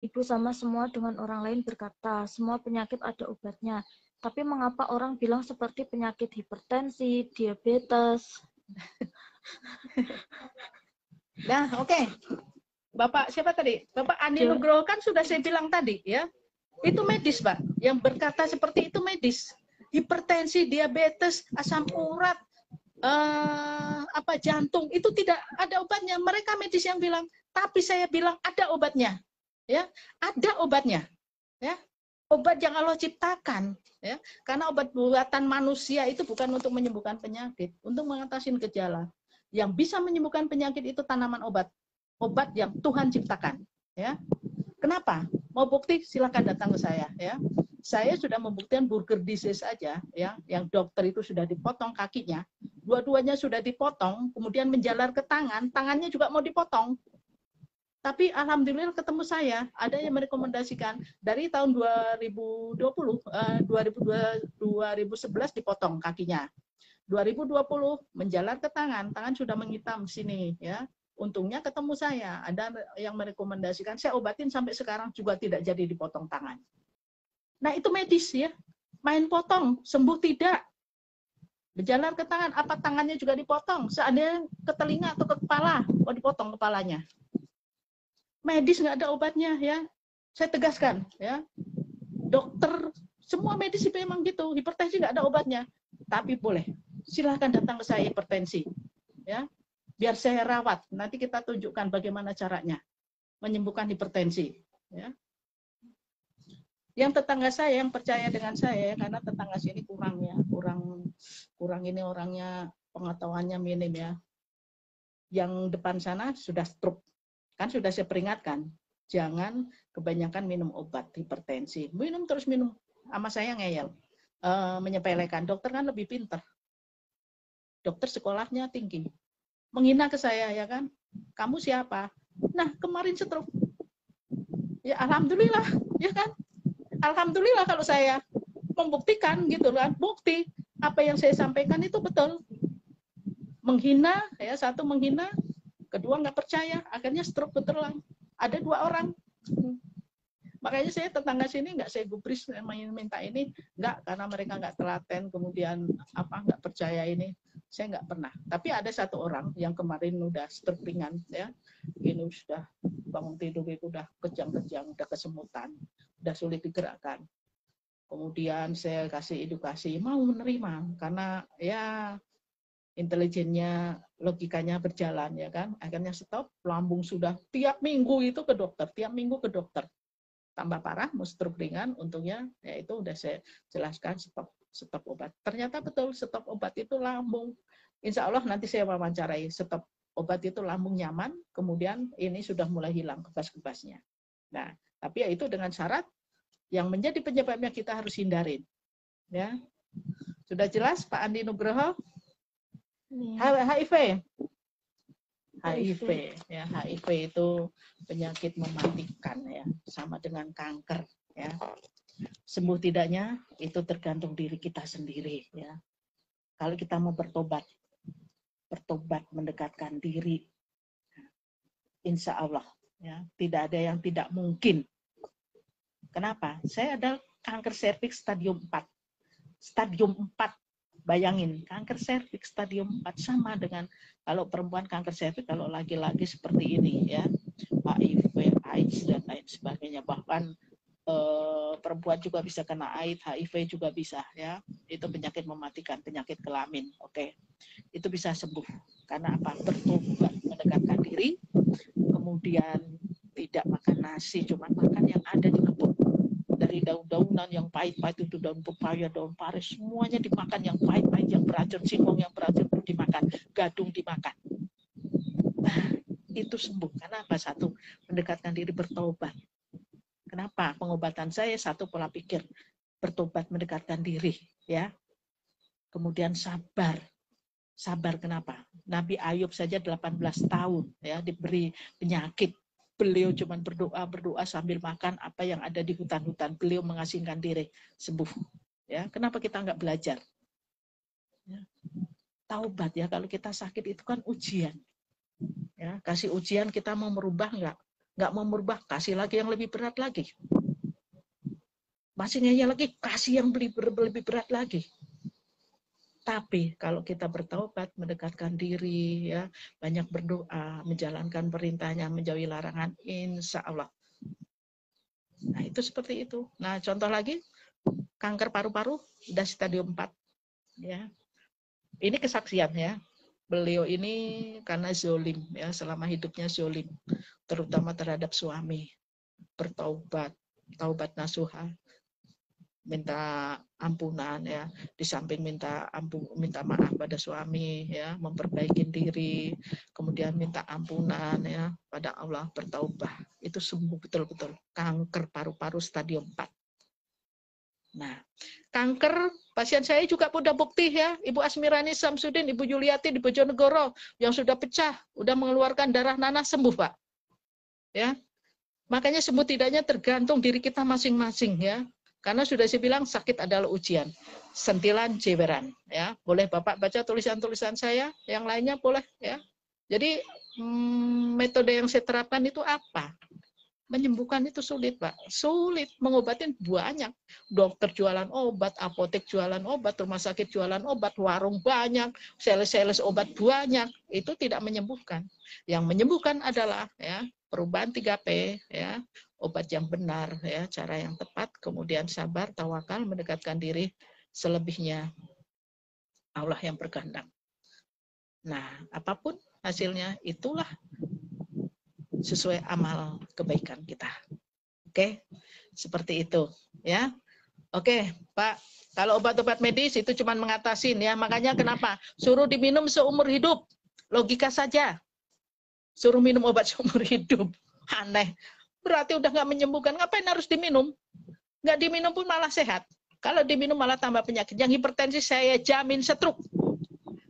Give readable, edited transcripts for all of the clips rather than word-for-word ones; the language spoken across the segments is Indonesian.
Ibu sama semua dengan orang lain berkata, semua penyakit ada obatnya. Tapi mengapa orang bilang seperti penyakit hipertensi, diabetes? Nah, oke. Bapak siapa tadi? Bapak Andi Nugroho kan sudah saya bilang tadi ya. Itu medis, Pak. Yang berkata seperti itu medis. Hipertensi, diabetes, asam urat, jantung itu tidak ada obatnya. Mereka medis yang bilang, tapi saya bilang ada obatnya. Ya, ada obatnya. Ya. Obat yang Allah ciptakan, ya. Karena obat buatan manusia itu bukan untuk menyembuhkan penyakit, untuk mengatasi gejala. Yang bisa menyembuhkan penyakit itu tanaman obat. Obat yang Tuhan ciptakan, ya. Kenapa? Mau bukti silakan datang ke saya, ya. Saya sudah membuktikan burger disease aja, ya, yang dokter itu sudah dipotong kakinya, dua-duanya sudah dipotong, kemudian menjalar ke tangan, tangannya juga mau dipotong. Tapi alhamdulillah ketemu saya, ada yang merekomendasikan dari tahun 2020, 2011 dipotong kakinya. 2020 menjalar ke tangan, tangan sudah menghitam sini, ya. Untungnya ketemu saya, ada yang merekomendasikan, saya obatin sampai sekarang juga tidak jadi dipotong tangan. Nah, itu medis ya. Main potong, sembuh tidak. Berjalan ke tangan, apa tangannya juga dipotong. Seandainya ke telinga atau ke kepala, mau dipotong kepalanya. Medis nggak ada obatnya ya. Saya tegaskan ya. Dokter, semua medis itu memang gitu. Hipertensi nggak ada obatnya. Tapi boleh, silahkan datang ke saya hipertensi. Ya, biar saya rawat. Nanti kita tunjukkan bagaimana caranya menyembuhkan hipertensi. Ya. Yang tetangga saya yang percaya dengan saya, karena tetangga sini kurang ini orangnya pengetahuannya minim ya. Yang depan sana sudah stroke. Kan sudah saya peringatkan, jangan kebanyakan minum obat hipertensi. Minum terus minum, sama saya ngeyel. Menyepelekan, dokter kan lebih pintar. Dokter sekolahnya tinggi. Menghina ke saya ya kan, kamu siapa? Nah, kemarin stroke. Ya alhamdulillah, ya kan? Alhamdulillah kalau saya membuktikan gitu kan, bukti apa yang saya sampaikan itu betul. Menghina, ya satu menghina, kedua nggak percaya, akhirnya stroke betulan. Ada 2 orang. Makanya saya tetangga sini nggak saya gubris minta ini, nggak, karena mereka nggak telaten, kemudian nggak percaya ini, saya nggak pernah. Tapi ada 1 orang yang kemarin udah stroke ringan, ya, ini sudah bangun tidur itu udah kejang-kejang, udah kesemutan, udah sulit digerakkan. Kemudian saya kasih edukasi, mau menerima, karena ya intelijennya, logikanya berjalan ya kan. Akhirnya stop, lambung sudah tiap minggu itu ke dokter, tiap minggu ke dokter. Tambah parah, mau stroke ringan, untungnya ya itu udah saya jelaskan stop obat. Ternyata betul stop obat itu lambung. Insya Allah nanti saya wawancarai, stop obat itu lambung nyaman, kemudian ini sudah mulai hilang kebas-kebasnya. Nah, tapi ya itu dengan syarat yang menjadi penyebabnya kita harus hindarin. Ya. Sudah jelas Pak Andi Nugroho? HIV. HIV ya, HIV itu penyakit mematikan ya, sama dengan kanker ya. Sembuh tidaknya itu tergantung diri kita sendiri ya. Kalau kita mau bertobat mendekatkan diri, insya Allah ya, tidak ada yang tidak mungkin. Kenapa? Saya ada kanker serviks stadium 4. Stadium 4. Bayangin, kanker serviks stadium 4 sama dengan kalau perempuan kanker serviks, kalau laki-laki seperti ini ya, HIV, AIDS dan lain sebagainya. Bahkan perempuan juga bisa kena AIDS, HIV juga bisa ya. Itu penyakit mematikan, penyakit kelamin. Oke. Itu bisa sembuh karena apa? Bertobat, mendekatkan diri, kemudian tidak makan nasi, cuma makan yang ada di kebun. Dari daun-daunan yang pahit-pahit itu, daun pepaya, daun paris, semuanya dimakan, yang pahit-pahit, yang beracun, singkong yang beracun itu dimakan, gadung dimakan. Nah, itu sembuh. Karena apa? Satu, mendekatkan diri, bertobat. Kenapa? Pengobatan saya satu, pola pikir, bertobat, mendekatkan diri, ya. Kemudian sabar. Sabar kenapa? Nabi Ayub saja 18 tahun ya diberi penyakit. Beliau cuma berdoa sambil makan apa yang ada di hutan-hutan. Beliau mengasingkan diri, sembuh. Ya, kenapa kita nggak belajar? Ya. Taubat ya, kalau kita sakit itu kan ujian. Ya, kasih ujian, kita mau merubah nggak? nggak mau merubah, kasih lagi yang lebih berat lagi. Masih ngeyel lagi, kasih yang lebih berat lagi. Tapi kalau kita bertaubat, mendekatkan diri, ya, banyak berdoa, menjalankan perintahnya, menjauhi larangan, insya Allah. Nah, itu seperti itu. Nah, contoh lagi, kanker paru-paru udah stadium 4. Ya. Ini kesaksian ya. Beliau ini karena zolim, ya, selama hidupnya zolim, terutama terhadap suami. Bertaubat, taubat nasuha, minta ampunan, ya, di samping minta maaf pada suami, ya, memperbaiki diri, kemudian minta ampunan, ya, pada Allah, bertaubat, itu sembuh betul-betul kanker paru-paru stadium 4. Nah, kanker pasien saya juga udah bukti, ya, Ibu Asmirani Samsudin, Ibu Yuliati di Bojonegoro yang sudah pecah, udah mengeluarkan darah nanah, sembuh, Pak. Ya. Makanya sembuh tidaknya tergantung diri kita masing-masing, ya. Karena sudah saya bilang sakit adalah ujian, sentilan jeweran, ya. Boleh Bapak baca tulisan-tulisan saya, yang lainnya boleh, ya. Jadi metode yang saya terapkan itu apa? Menyembuhkan itu sulit, Pak. Sulit, mengobatin banyak. Dokter jualan obat, apotek jualan obat, rumah sakit jualan obat, warung banyak, sales-sales obat banyak. Itu tidak menyembuhkan. Yang menyembuhkan adalah, ya, perubahan 3P, ya, obat yang benar, ya, cara yang tepat, kemudian sabar, tawakal, mendekatkan diri, selebihnya Allah yang berkehendak. Nah, apapun hasilnya, itulah sesuai amal kebaikan kita. Oke, seperti itu, ya. Oke, Pak, kalau obat-obat medis itu cuma mengatasin, ya, makanya kenapa suruh diminum seumur hidup, logika saja. Suruh minum obat seumur hidup, aneh. Berarti udah nggak menyembuhkan, ngapain harus diminum? Nggak diminum pun malah sehat. Kalau diminum malah tambah penyakit. Yang hipertensi saya jamin stroke.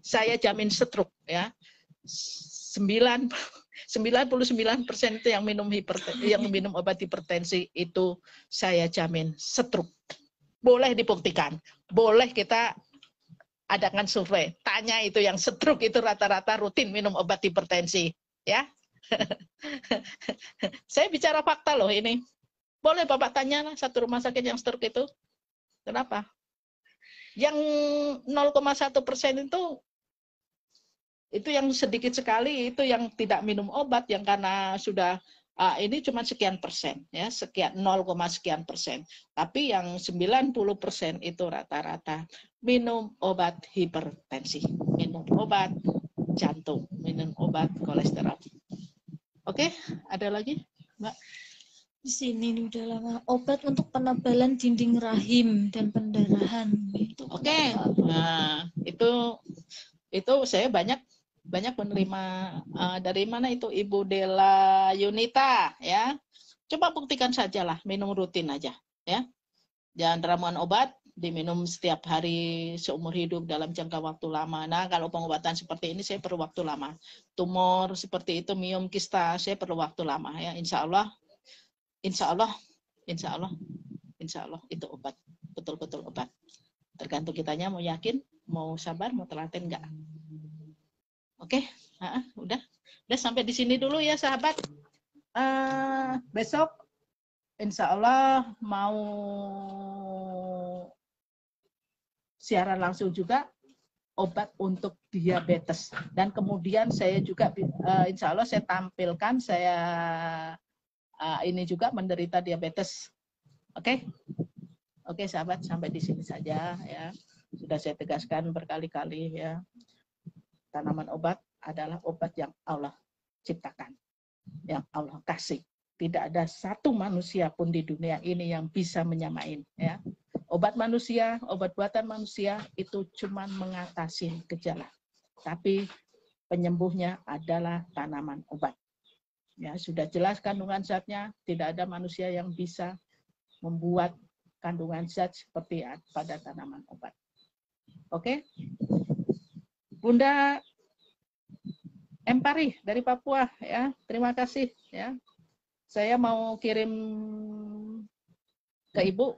Saya jamin stroke, ya. 99% itu yang minum obat hipertensi itu saya jamin stroke. Boleh dibuktikan. Boleh kita adakan survei. Tanya itu yang stroke itu rata-rata rutin minum obat hipertensi, ya. Saya bicara fakta loh ini. Boleh Bapak tanya satu rumah sakit yang stroke itu. Kenapa? Yang 0,1% itu yang sedikit sekali, itu yang tidak minum obat, yang karena sudah ini cuma sekian persen, ya, sekian 0, sekian persen. Tapi yang 90% itu rata-rata minum obat hipertensi, minum obat jantung, minum obat kolesterol. Oke, ada lagi, Mbak? Di sini udah lama. Obat untuk penebalan dinding rahim dan pendarahan. Oke, nah itu saya banyak menerima dari mana itu Ibu Della Yunita, ya. Coba buktikan sajalah, minum rutin aja, ya. Jangan ramuan obat diminum setiap hari seumur hidup dalam jangka waktu lama. Nah, kalau pengobatan seperti ini saya perlu waktu lama. Tumor seperti itu, miom kista, saya perlu waktu lama, ya. Insya Allah itu obat, betul-betul obat. Tergantung kitanya mau yakin, mau sabar, mau telaten enggak. Oke, udah sampai di sini dulu ya sahabat. Besok insya Allah mau siaran langsung juga obat untuk diabetes, dan kemudian saya juga insya Allah saya tampilkan saya ini juga menderita diabetes. Oke, sahabat, sampai di sini saja, ya. Sudah saya tegaskan berkali-kali, ya. Tanaman obat adalah obat yang Allah ciptakan, yang Allah kasih. Tidak ada satu manusia pun di dunia ini yang bisa menyamain, ya. Obat manusia, obat buatan manusia itu cuma mengatasi gejala, tapi penyembuhnya adalah tanaman obat. Ya, sudah jelas kandungan zatnya, tidak ada manusia yang bisa membuat kandungan zat seperti pada tanaman obat. Oke, Bunda Empari dari Papua, ya, terima kasih, ya. Saya mau kirim ke Ibu,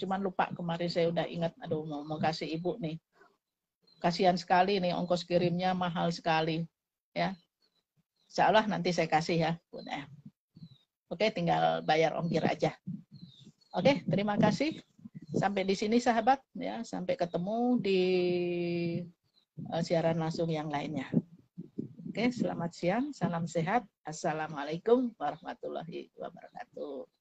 cuman lupa kemarin saya udah ingat, aduh mau kasih Ibu nih. Kasihan sekali nih, ongkos kirimnya mahal sekali, ya. Insya Allah nanti saya kasih, ya, Bunda. Oke, tinggal bayar ongkir aja. Oke, terima kasih. Sampai di sini sahabat ya, sampai ketemu di siaran langsung yang lainnya. Oke, selamat siang, salam sehat. Assalamualaikum warahmatullahi wabarakatuh.